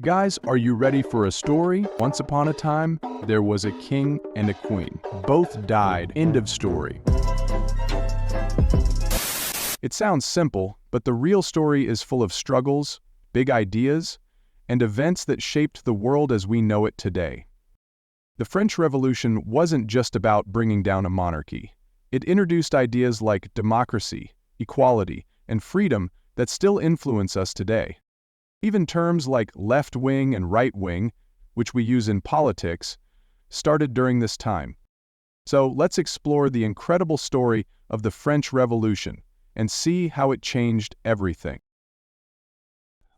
Guys, are you ready for a story? Once upon a time, there was a king and a queen. Both died. End of story. It sounds simple, but the real story is full of struggles, big ideas, and events that shaped the world as we know it today. The French Revolution wasn't just about bringing down a monarchy. It introduced ideas like democracy, equality, and freedom that still influence us today. Even terms like left-wing and right-wing, which we use in politics, started during this time. So let's explore the incredible story of the French Revolution and see how it changed everything.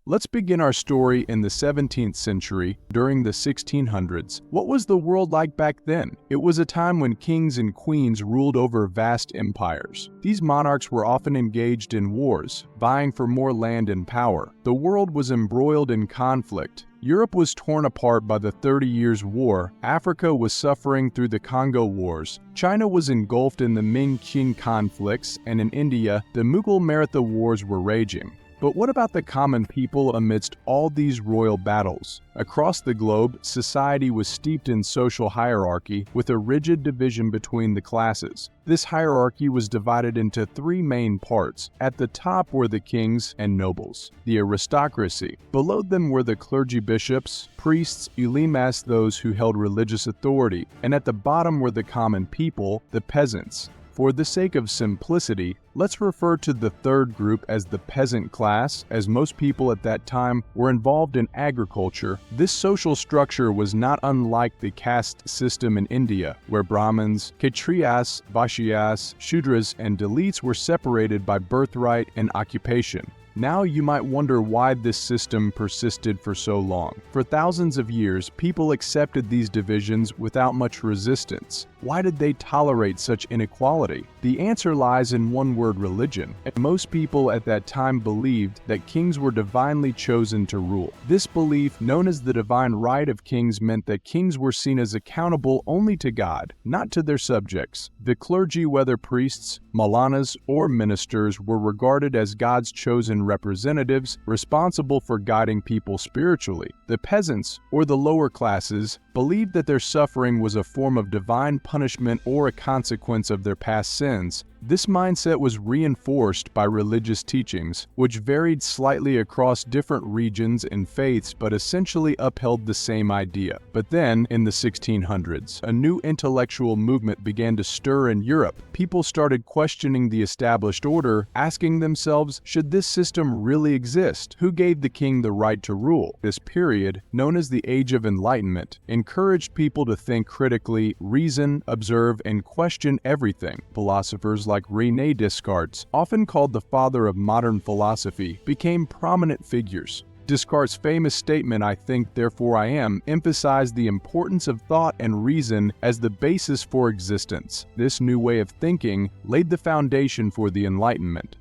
Let's begin our story in the 17th century, during the 1600s. What was the world like back then? It was a time when kings and queens ruled over vast empires. These monarchs were often engaged in wars, vying for more land and power. The world was embroiled in conflict. Europe was torn apart by the 30 Years' War, Africa was suffering through the Congo Wars, China was engulfed in the Ming-Qing conflicts, and in India, the Mughal-Maratha Wars were raging. But what about the common people amidst all these royal battles? Across the globe, society was steeped in social hierarchy with a rigid division between the classes. This hierarchy was divided into three main parts. At the top were the kings and nobles, the aristocracy. Below them were the clergy bishops, priests, ulemas, those who held religious authority. And at the bottom were the common people, the peasants. For the sake of simplicity, let's refer to the third group as the peasant class, as most people at that time were involved in agriculture. This social structure was not unlike the caste system in India, where Brahmins, Kshatriyas, Vaishyas, Shudras, and Dalits were separated by birthright and occupation. Now you might wonder why this system persisted for so long. For thousands of years, people accepted these divisions without much resistance. Why did they tolerate such inequality? The answer lies in one word: religion. And most people at that time believed that kings were divinely chosen to rule. This belief, known as the divine right of kings, meant that kings were seen as accountable only to God, not to their subjects. The clergy, whether priests, Maulanas, or ministers, were regarded as God's chosen representatives responsible for guiding people spiritually. The peasants, or the lower classes, believed that their suffering was a form of divine punishment or a consequence of their past sins. This mindset was reinforced by religious teachings, which varied slightly across different regions and faiths but essentially upheld the same idea. But then, in the 1600s, a new intellectual movement began to stir in Europe. People started questioning the established order, asking themselves, should this system really exist? Who gave the king the right to rule? This period, known as the Age of Enlightenment, encouraged people to think critically, reason, observe, and question everything. Philosophers like René Descartes, often called the father of modern philosophy, became prominent figures. Descartes' famous statement, "I think, therefore I am," emphasized the importance of thought and reason as the basis for existence. This new way of thinking laid the foundation for the Enlightenment.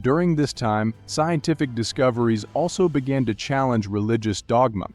During this time, scientific discoveries also began to challenge religious dogma.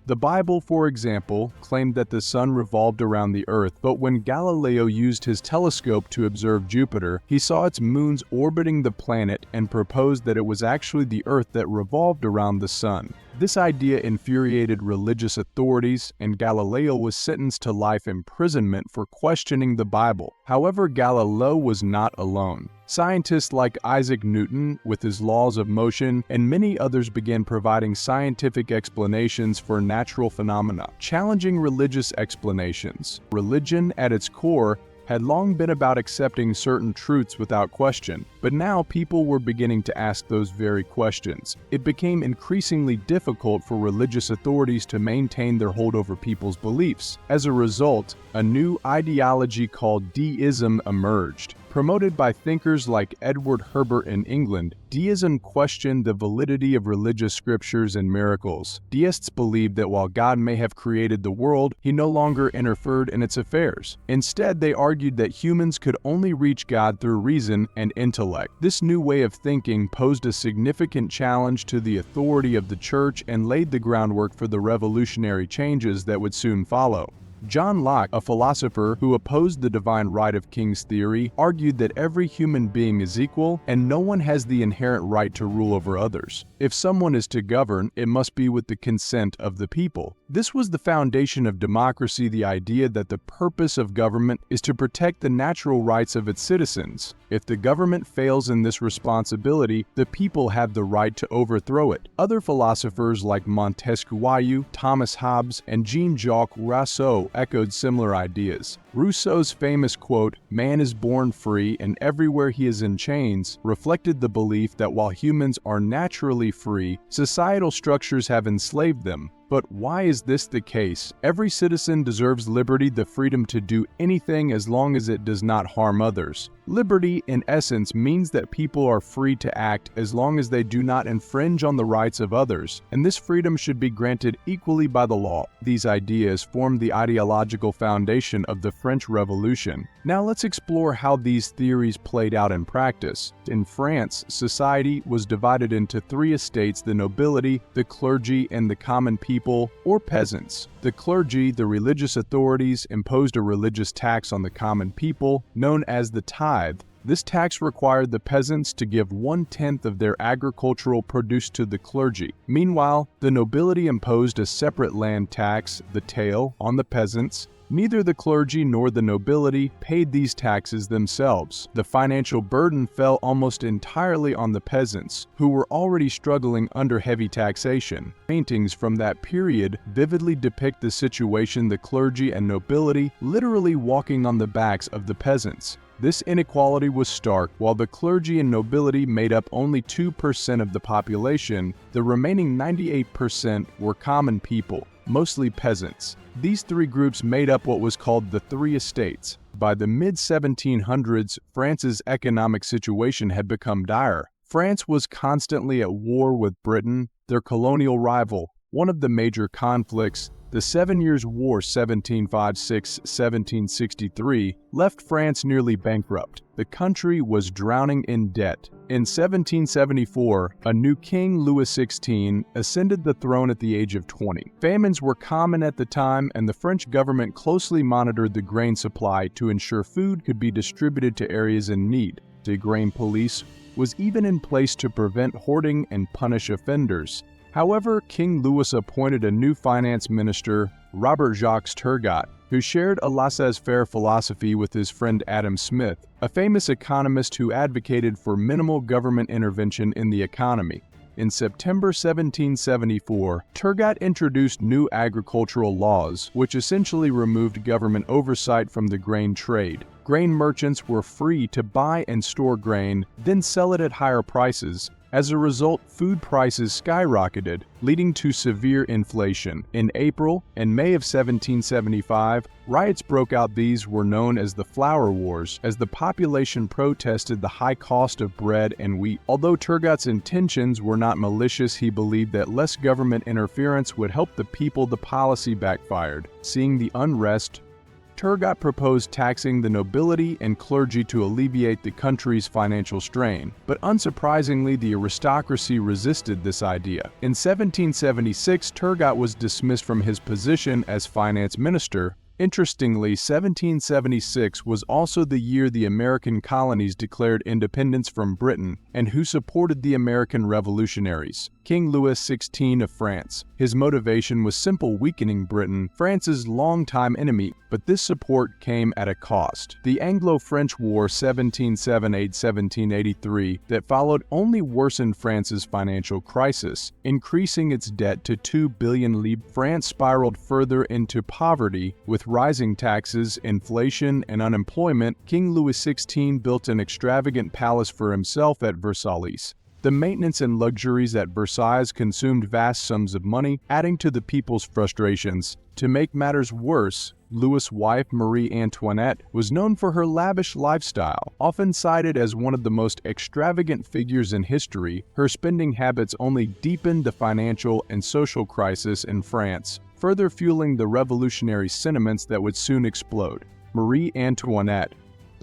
The Bible, for example, claimed that the sun revolved around the earth, but when Galileo used his telescope to observe Jupiter, he saw its moons orbiting the planet and proposed that it was actually the earth that revolved around the sun. This idea infuriated religious authorities, and Galileo was sentenced to life imprisonment for questioning the Bible. However, Galileo was not alone. Scientists like Isaac Newton, with his laws of motion, and many others began providing scientific explanations for natural phenomena, challenging religious explanations. Religion, at its core, had long been about accepting certain truths without question, but now people were beginning to ask those very questions. It became increasingly difficult for religious authorities to maintain their hold over people's beliefs. As a result, a new ideology called deism emerged. Promoted by thinkers like Edward Herbert in England, deism questioned the validity of religious scriptures and miracles. Deists believed that while God may have created the world, he no longer interfered in its affairs. Instead, they argued that humans could only reach God through reason and intellect. This new way of thinking posed a significant challenge to the authority of the church and laid the groundwork for the revolutionary changes that would soon follow. John Locke, a philosopher who opposed the divine right of kings theory, argued that every human being is equal and no one has the inherent right to rule over others. If someone is to govern, it must be with the consent of the people. This was the foundation of democracy, the idea that the purpose of government is to protect the natural rights of its citizens. If the government fails in this responsibility, the people have the right to overthrow it. Other philosophers like Montesquieu, Thomas Hobbes, and Jean-Jacques Rousseau echoed similar ideas. Rousseau's famous quote, "Man is born free and everywhere he is in chains," reflected the belief that while humans are naturally free, societal structures have enslaved them. But why is this the case? Every citizen deserves liberty, the freedom to do anything as long as it does not harm others. Liberty, in essence, means that people are free to act as long as they do not infringe on the rights of others, and this freedom should be granted equally by the law. These ideas formed the ideological foundation of the French Revolution. Now let's explore how these theories played out in practice. In France, society was divided into three estates: the nobility, the clergy, and the common people, or peasants. The clergy, the religious authorities, imposed a religious tax on the common people, known as the tithe. This tax required the peasants to give 1/10 of their agricultural produce to the clergy. Meanwhile, the nobility imposed a separate land tax, the taille, on the peasants. Neither the clergy nor the nobility paid these taxes themselves. The financial burden fell almost entirely on the peasants, who were already struggling under heavy taxation. Paintings from that period vividly depict the situation: the clergy and nobility literally walking on the backs of the peasants. This inequality was stark. While the clergy and nobility made up only 2% of the population, the remaining 98% were common people, mostly peasants. These three groups made up what was called the Three Estates. By the mid-1700s, France's economic situation had become dire. France was constantly at war with Britain, their colonial rival. One of the major conflicts, the 7 Years' War 1756-1763, left France nearly bankrupt. The country was drowning in debt. In 1774, a new king, Louis XVI, ascended the throne at the age of 20. Famines were common at the time, and the French government closely monitored the grain supply to ensure food could be distributed to areas in need. The grain police was even in place to prevent hoarding and punish offenders. However, King Louis appointed a new finance minister, Robert Jacques Turgot, who shared a laissez-faire philosophy with his friend Adam Smith, a famous economist who advocated for minimal government intervention in the economy. In September 1774, Turgot introduced new agricultural laws, which essentially removed government oversight from the grain trade. Grain merchants were free to buy and store grain, then sell it at higher prices. As a result, food prices skyrocketed, leading to severe inflation. In April and May of 1775, riots broke out. These were known as the Flour Wars, as the population protested the high cost of bread and wheat. Although Turgot's intentions were not malicious, he believed that less government interference would help the people. The policy backfired. Seeing the unrest, Turgot proposed taxing the nobility and clergy to alleviate the country's financial strain, but unsurprisingly, the aristocracy resisted this idea. In 1776, Turgot was dismissed from his position as finance minister. Interestingly, 1776 was also the year the American colonies declared independence from Britain, and who supported the American revolutionaries? King Louis XVI of France. His motivation was simple: weakening Britain, France's longtime enemy, but this support came at a cost. The Anglo-French War 1778-1783 that followed only worsened France's financial crisis, increasing its debt to 2 billion livres. France spiraled further into poverty. With rising taxes, inflation, and unemployment, King Louis XVI built an extravagant palace for himself at Versailles. The maintenance and luxuries at Versailles consumed vast sums of money, adding to the people's frustrations. To make matters worse, Louis' wife, Marie Antoinette, was known for her lavish lifestyle. Often cited as one of the most extravagant figures in history, her spending habits only deepened the financial and social crisis in France, further fueling the revolutionary sentiments that would soon explode. Marie Antoinette,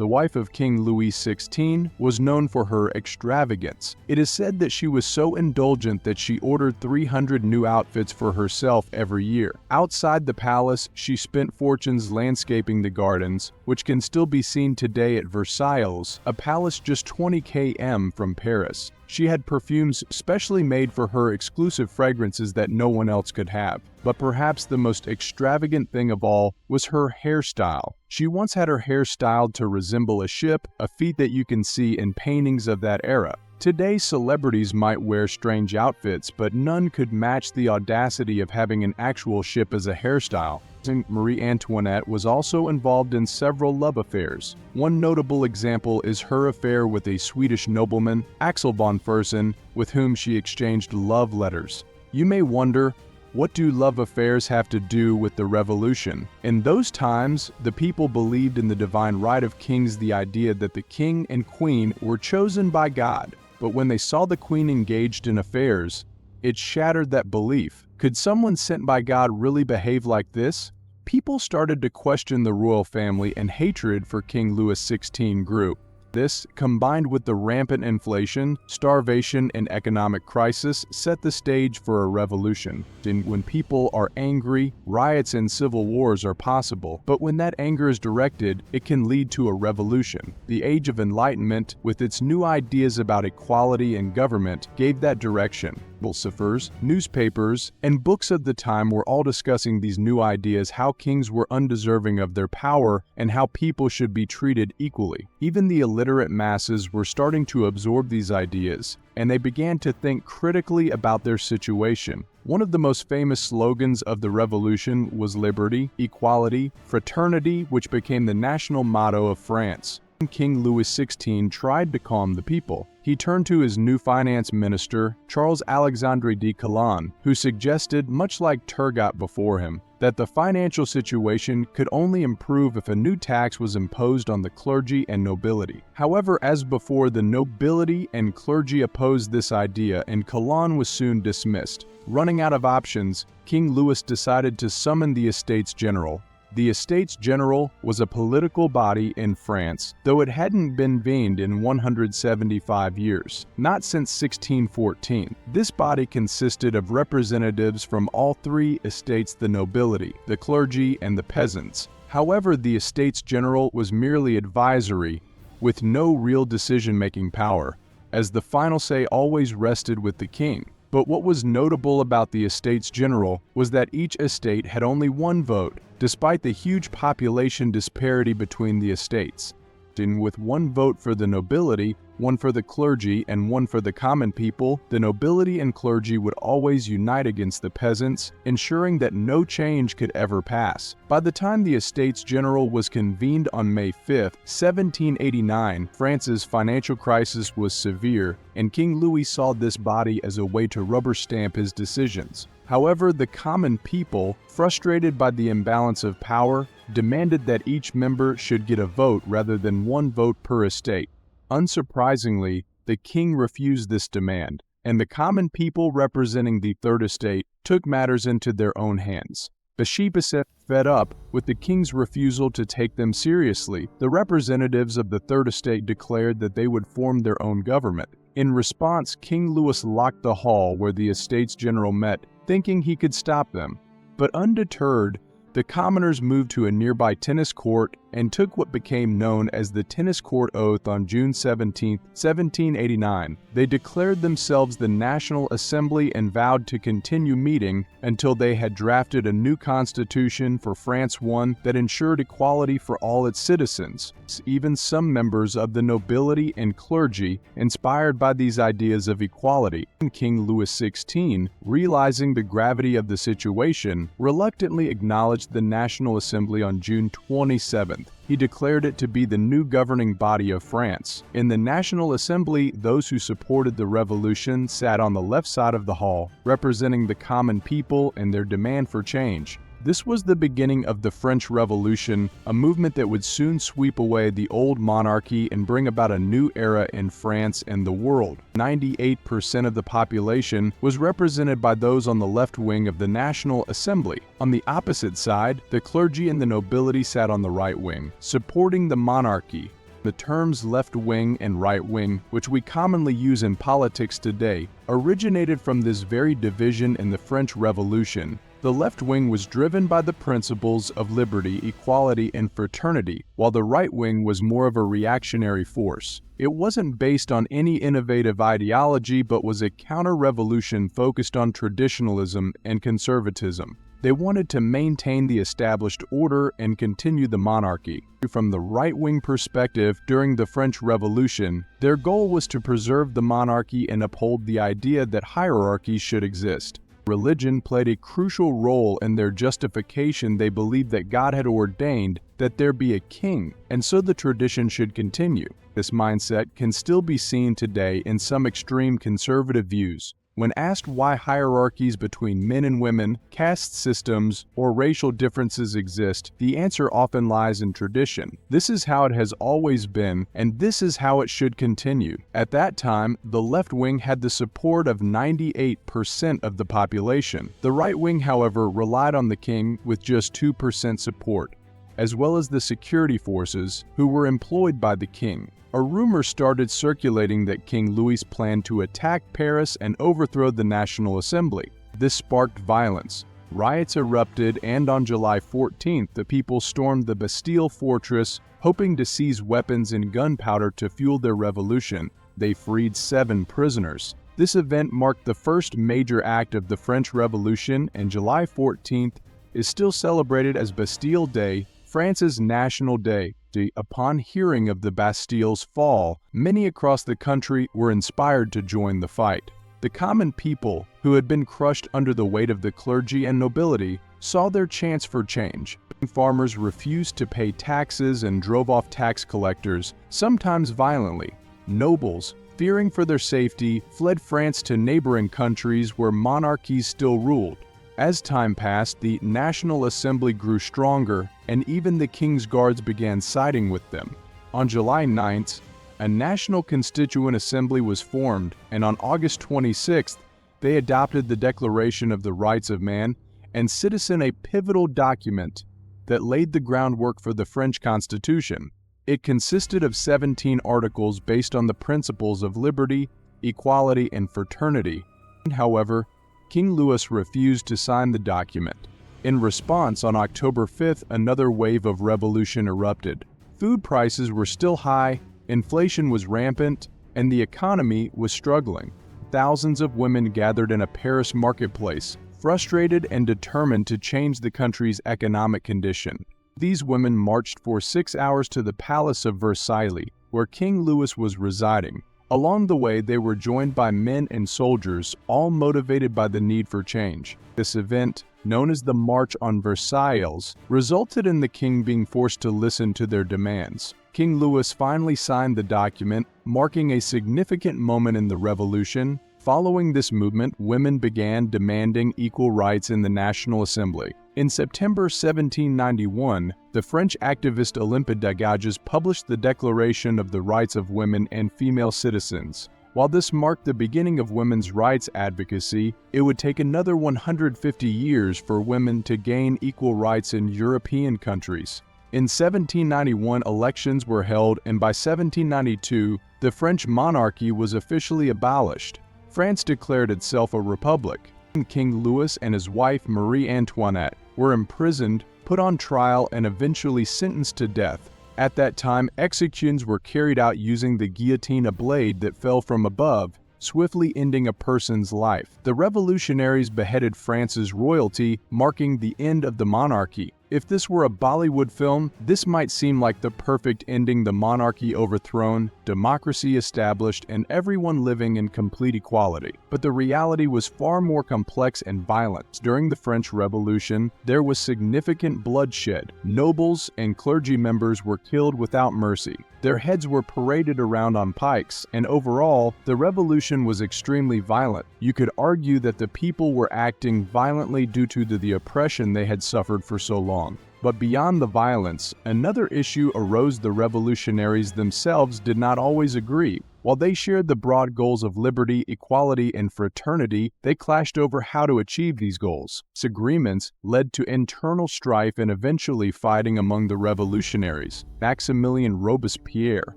the wife of King Louis XVI, was known for her extravagance. It is said that she was so indulgent that she ordered 300 new outfits for herself every year. Outside the palace, she spent fortunes landscaping the gardens, which can still be seen today at Versailles, a palace just 20 km from Paris. She had perfumes specially made for her exclusive fragrances that no one else could have. But perhaps the most extravagant thing of all was her hairstyle. She once had her hair styled to resemble a ship, a feat that you can see in paintings of that era. Today, celebrities might wear strange outfits, but none could match the audacity of having an actual ship as a hairstyle. Marie Antoinette was also involved in several love affairs. One notable example is her affair with a Swedish nobleman, Axel von Fersen, with whom she exchanged love letters. You may wonder, what do love affairs have to do with the revolution? In those times, the people believed in the divine right of kings, the idea that the king and queen were chosen by God. But when they saw the queen engaged in affairs, it shattered that belief. Could someone sent by God really behave like this? People started to question the royal family, and hatred for King Louis XVI grew. This, combined with the rampant inflation, starvation, and economic crisis, set the stage for a revolution. And when people are angry, riots and civil wars are possible, but when that anger is directed, it can lead to a revolution. The Age of Enlightenment, with its new ideas about equality in government, gave that direction. Philosophers, newspapers, and books of the time were all discussing these new ideas, how kings were undeserving of their power and how people should be treated equally. Even the illiterate masses were starting to absorb these ideas, and they began to think critically about their situation. One of the most famous slogans of the revolution was liberty, equality, fraternity, which became the national motto of France. King Louis XVI tried to calm the people. He turned to his new finance minister, Charles Alexandre de Calonne, who suggested, much like Turgot before him, that the financial situation could only improve if a new tax was imposed on the clergy and nobility. However, as before, the nobility and clergy opposed this idea, and Calonne was soon dismissed. Running out of options, King Louis decided to summon the Estates General. The Estates General was a political body in France, though it hadn't been convened in 175 years, not since 1614. This body consisted of representatives from all three estates: the nobility, the clergy, and the peasants. However, the Estates General was merely advisory, with no real decision-making power, as the final say always rested with the king. But what was notable about the Estates General was that each estate had only one vote, despite the huge population disparity between the estates. With one vote for the nobility, one for the clergy, and one for the common people, the nobility and clergy would always unite against the peasants, ensuring that no change could ever pass. By the time the Estates General was convened on May 5, 1789, France's financial crisis was severe, and King Louis saw this body as a way to rubber stamp his decisions. However, the common people, frustrated by the imbalance of power, demanded that each member should get a vote rather than one vote per estate. Unsurprisingly, the king refused this demand, and the common people representing the Third Estate took matters into their own hands. Bastille, fed up with the king's refusal to take them seriously, the representatives of the Third Estate declared that they would form their own government. In response, King Louis locked the hall where the Estates General met, thinking he could stop them. But undeterred, the commoners moved to a nearby tennis court and took what became known as the Tennis Court Oath on June 17, 1789. They declared themselves the National Assembly and vowed to continue meeting until they had drafted a new constitution for France, one that ensured equality for all its citizens. Even some members of the nobility and clergy, inspired by these ideas of equality, King Louis XVI, realizing the gravity of the situation, reluctantly acknowledged the National Assembly on June 27th. He declared it to be the new governing body of France. In the National Assembly, those who supported the revolution sat on the left side of the hall, representing the common people and their demand for change. This was the beginning of the French Revolution, a movement that would soon sweep away the old monarchy and bring about a new era in France and the world. 98% of the population was represented by those on the left wing of the National Assembly. On the opposite side, the clergy and the nobility sat on the right wing, supporting the monarchy. The terms left wing and right wing, which we commonly use in politics today, originated from this very division in the French Revolution. The left wing was driven by the principles of liberty, equality, and fraternity, while the right wing was more of a reactionary force. It wasn't based on any innovative ideology, but was a counter-revolution focused on traditionalism and conservatism. They wanted to maintain the established order and continue the monarchy. From the right-wing perspective, during the French Revolution, their goal was to preserve the monarchy and uphold the idea that hierarchy should exist. Religion played a crucial role in their justification. They believed that God had ordained that there be a king, and so the tradition should continue. This mindset can still be seen today in some extreme conservative views. When asked why hierarchies between men and women, caste systems, or racial differences exist, the answer often lies in tradition. This is how it has always been, and this is how it should continue. At that time, the left wing had the support of 98% of the population. The right wing, however, relied on the king with just 2% support, as well as the security forces who were employed by the king. A rumor started circulating that King Louis planned to attack Paris and overthrow the National Assembly. This sparked violence. Riots erupted, and on July 14th, the people stormed the Bastille fortress, hoping to seize weapons and gunpowder to fuel their revolution. They freed 7 prisoners. This event marked the first major act of the French Revolution, and July 14th is still celebrated as Bastille Day, France's national day. Upon hearing of the Bastille's fall, many across the country were inspired to join the fight. The common people, who had been crushed under the weight of the clergy and nobility, saw their chance for change. Farmers refused to pay taxes and drove off tax collectors, sometimes violently. Nobles, fearing for their safety, fled France to neighboring countries where monarchies still ruled. As time passed, the National Assembly grew stronger, and even the King's Guards began siding with them. On July 9th, a National Constituent Assembly was formed, and on August 26th, they adopted the Declaration of the Rights of Man and Citizen, a pivotal document that laid the groundwork for the French Constitution. It consisted of 17 articles based on the principles of liberty, equality, and fraternity. However, King Louis refused to sign the document. In response, on October 5th, another wave of revolution erupted. Food prices were still high, inflation was rampant, and the economy was struggling. Thousands of women gathered in a Paris marketplace, frustrated and determined to change the country's economic condition. These women marched for 6 hours to the Palace of Versailles, where King Louis was residing. Along the way, they were joined by men and soldiers, all motivated by the need for change. This event, known as the March on Versailles, resulted in the king being forced to listen to their demands. King Louis finally signed the document, marking a significant moment in the revolution. Following this movement, women began demanding equal rights in the National Assembly. In September 1791, the French activist Olympe de Gouges published the Declaration of the Rights of Women and Female Citizens. While this marked the beginning of women's rights advocacy, it would take another 150 years for women to gain equal rights in European countries. In 1791, elections were held, and by 1792, the French monarchy was officially abolished. France declared itself a republic. King Louis and his wife Marie Antoinette were imprisoned, put on trial, and eventually sentenced to death. At that time, executions were carried out using the guillotine, a blade that fell from above, swiftly ending a person's life. The revolutionaries beheaded France's royalty, marking the end of the monarchy. If this were a Bollywood film, this might seem like the perfect ending: the monarchy overthrown, democracy established, and everyone living in complete equality. But the reality was far more complex and violent. During the French Revolution, there was significant bloodshed. Nobles and clergy members were killed without mercy. Their heads were paraded around on pikes, and overall, the revolution was extremely violent. You could argue that the people were acting violently due to the oppression they had suffered for so long. But beyond the violence, another issue arose. The revolutionaries themselves did not always agree. While they shared the broad goals of liberty, equality, and fraternity, they clashed over how to achieve these goals. Disagreements led to internal strife and eventually fighting among the revolutionaries. Maximilien Robespierre,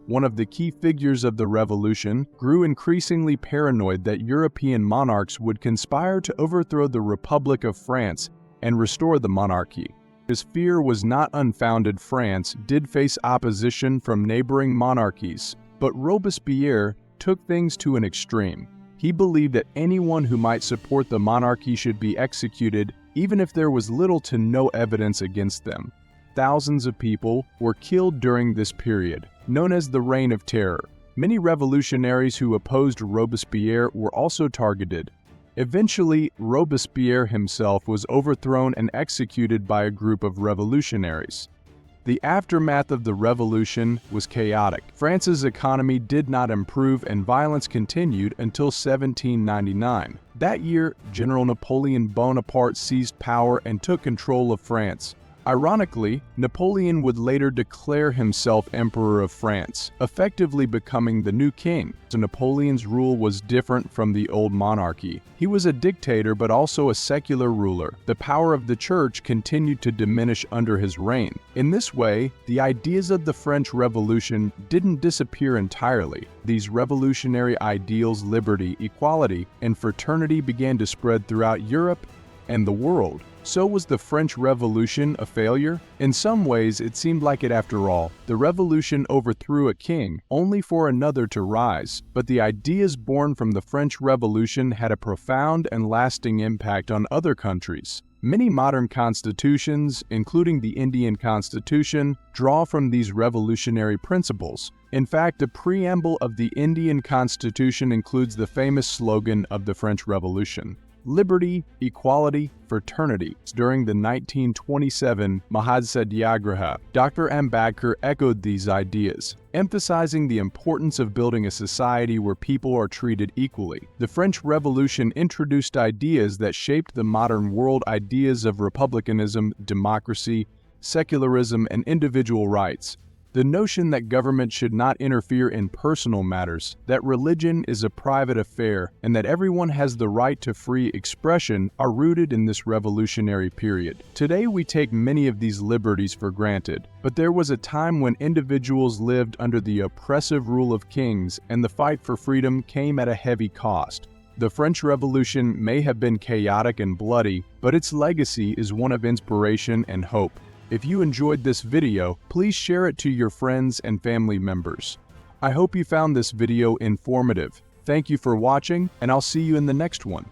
one of the key figures of the revolution, grew increasingly paranoid that European monarchs would conspire to overthrow the Republic of France and restore the monarchy. His fear was not unfounded. France did face opposition from neighboring monarchies, but Robespierre took things to an extreme. He believed that anyone who might support the monarchy should be executed, even if there was little to no evidence against them. Thousands of people were killed during this period, known as the Reign of Terror. Many revolutionaries who opposed Robespierre were also targeted. Eventually, Robespierre himself was overthrown and executed by a group of revolutionaries. The aftermath of the revolution was chaotic. France's economy did not improve and violence continued until 1799. That year, General Napoleon Bonaparte seized power and took control of France. Ironically, Napoleon would later declare himself Emperor of France, effectively becoming the new king. So Napoleon's rule was different from the old monarchy. He was a dictator but also a secular ruler. The power of the church continued to diminish under his reign. In this way, the ideas of the French Revolution didn't disappear entirely. These revolutionary ideals, liberty, equality, and fraternity began to spread throughout Europe and the world. So was the French Revolution a failure? In some ways, it seemed like it after all. The revolution overthrew a king, only for another to rise. But the ideas born from the French Revolution had a profound and lasting impact on other countries. Many modern constitutions, including the Indian Constitution, draw from these revolutionary principles. In fact, the preamble of the Indian Constitution includes the famous slogan of the French Revolution: liberty, equality, fraternity. During the 1927 Mahasatyagraha, Dr. Ambedkar echoed these ideas, emphasizing the importance of building a society where people are treated equally. The French Revolution introduced ideas that shaped the modern world: ideas of republicanism, democracy, secularism, and individual rights. The notion that government should not interfere in personal matters, that religion is a private affair, and that everyone has the right to free expression are rooted in this revolutionary period. Today we take many of these liberties for granted, but there was a time when individuals lived under the oppressive rule of kings, and the fight for freedom came at a heavy cost. The French Revolution may have been chaotic and bloody, but its legacy is one of inspiration and hope. If you enjoyed this video, please share it to your friends and family members. I hope you found this video informative. Thank you for watching, and I'll see you in the next one.